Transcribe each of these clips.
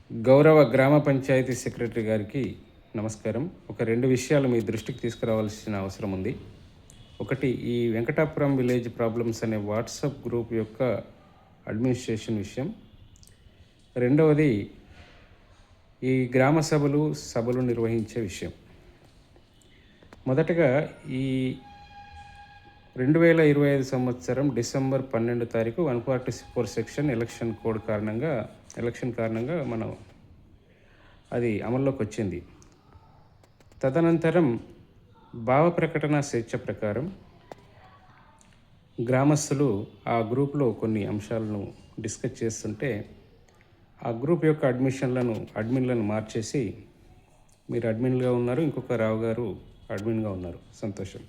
గౌరవ గ్రామ పంచాయతీ సెక్రటరీ గారికి నమస్కారం. ఒక 2 విషయాలు మీ దృష్టికి తీసుకురావాల్సిన అవసరం ఉంది. ఒకటి, ఈ వెంకటాపురం విలేజ్ ప్రాబ్లమ్స్ అనే వాట్సాప్ గ్రూప్ యొక్క అడ్మినిస్ట్రేషన్ విషయం. రెండవది, ఈ గ్రామ సభలు నిర్వహించే విషయం. మొదటగా ఈ 2025 సంవత్సరం డిసెంబర్ 12 తారీఖు 144 సెక్షన్ ఎలక్షన్ కారణంగా మనం అది అమల్లోకి వచ్చింది. తదనంతరం భావ ప్రకటన స్వేచ్ఛ ప్రకారం గ్రామస్తులు ఆ గ్రూప్లో కొన్ని అంశాలను డిస్కస్ చేస్తుంటే ఆ గ్రూప్ యొక్క అడ్మిన్లను మార్చేసి, మీరు అడ్మిన్గా ఉన్నారు, ఇంకొక రావు గారు అడ్మిన్గా ఉన్నారు, సంతోషం.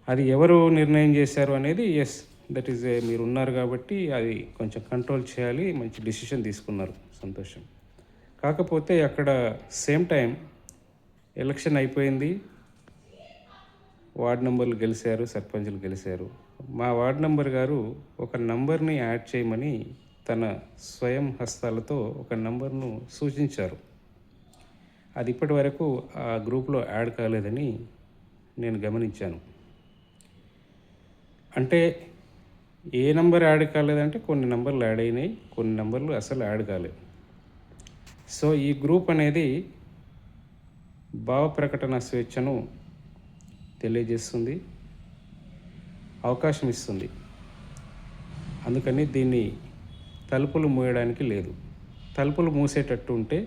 అది ఎవరు నిర్ణయం చేశారు అనేది దట్ ఈజ్ మీరు ఉన్నారు కాబట్టి అది కొంచెం కంట్రోల్ చేయాలి, మంచి డిసిషన్ తీసుకున్నారు, సంతోషం. కాకపోతే అక్కడ సేమ్ టైం ఎలక్షన్ అయిపోయింది, వార్డ్ నంబర్లు గెలిచారు, సర్పంచులు గెలిచారు. మా వార్డ్ నంబర్ గారు ఒక నంబర్ని యాడ్ చేయమని తన స్వయం హస్తాలతో ఒక నంబర్ను సూచించారు. అది ఇప్పటి వరకు ఆ గ్రూప్లో యాడ్ కాలేదని నేను గమనించాను. అంటే ఏ నంబర్ యాడ్ కాలేదంటే కొన్ని నంబర్లు యాడ్ అయినాయి, కొన్ని నంబర్లు అసలు యాడ్ కాలేదు. సో ఈ గ్రూప్ అనేది భావ ప్రకటన స్వేచ్ఛను తెలియజేస్తుంది, అవకాశం ఇస్తుంది. అందుకని దీన్ని తలుపులు మూయడానికి లేదు. తలుపులు మూసేటట్టు ఉంటే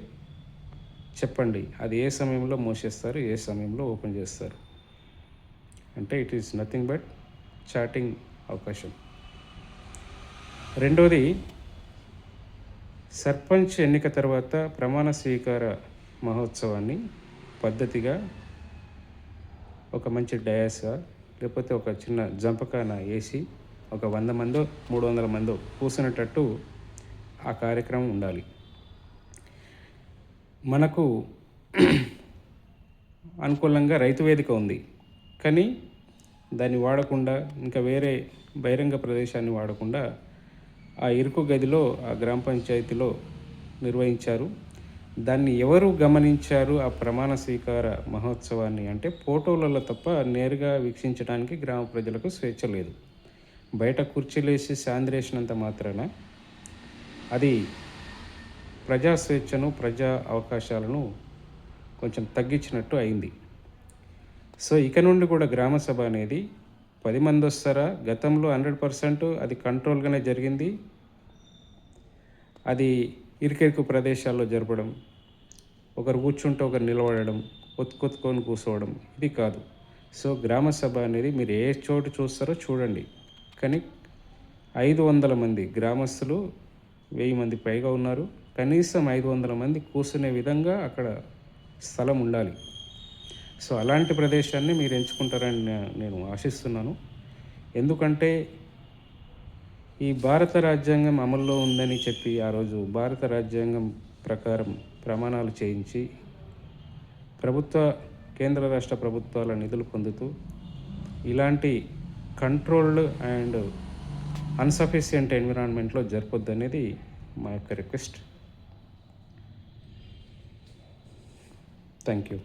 చెప్పండి, అది ఏ సమయంలో మూసేస్తారు, ఏ సమయంలో ఓపెన్ చేస్తారు. అంటే it is nothing but chatting అవకాశం. రెండోది, సర్పంచ్ ఎన్నిక తర్వాత ప్రమాణ స్వీకార మహోత్సవాన్ని పద్ధతిగా ఒక మంచి డయాసా లేకపోతే ఒక చిన్న జంపకాన వేసి ఒక 100 మందో 300 మందో కూర్చునేటట్టు ఆ కార్యక్రమం ఉండాలి. మనకు అనుకూలంగా రైతు వేదిక ఉంది, కానీ దాన్ని వాడకుండా ఇంకా వేరే బహిరంగ ప్రదేశాన్ని వాడకుండా ఆ ఇరుకు గదిలో ఆ గ్రామ పంచాయతీలో నిర్వహించారు. దాన్ని ఎవరు గమనించారు ఆ ప్రమాణ స్వీకార మహోత్సవాన్ని అంటే ఫోటోలలో తప్ప నేరుగా వీక్షించడానికి గ్రామ ప్రజలకు స్వేచ్ఛ లేదు. బయట కుర్చీలేసి శాంద్రేసినంత మాత్రాన అది ప్రజా స్వేచ్ఛను, ప్రజా అవకాశాలను కొంచెం తగ్గించినట్టు అయింది. సో ఇక నుండి కూడా గ్రామ సభ అనేది 10 మంది వస్తారా, గతంలో 100% అది కంట్రోల్గానే జరిగింది. అది ఇరుకెరుకు ప్రదేశాల్లో జరపడం, ఒకరు కూర్చుంటే ఒకరు నిలబడడం, కొత్తుకొని కూర్చోవడం, ఇది కాదు. సో గ్రామ సభ అనేది మీరు ఏ చోటు చూస్తారో చూడండి, కానీ 500 మంది గ్రామస్తులు, 1000 మంది పైగా ఉన్నారు, కనీసం 500 మంది కూర్చునే విధంగా అక్కడ స్థలం ఉండాలి. సో అలాంటి ప్రదేశాన్ని మీరు ఎంచుకుంటారని నేను ఆశిస్తున్నాను. ఎందుకంటే ఈ భారత రాజ్యాంగం అమల్లో ఉందని చెప్పి ఆ రోజు భారత రాజ్యాంగం ప్రకారం ప్రమాణాలు చేయించి కేంద్ర రాష్ట్ర ప్రభుత్వాల నిధులు పొందుతూ ఇలాంటి కంట్రోల్డ్ అండ్ అన్సఫిషియంట్ ఎన్విరాన్మెంట్లో జరపొద్దు అనేది మా యొక్క రిక్వెస్ట్. Thank you.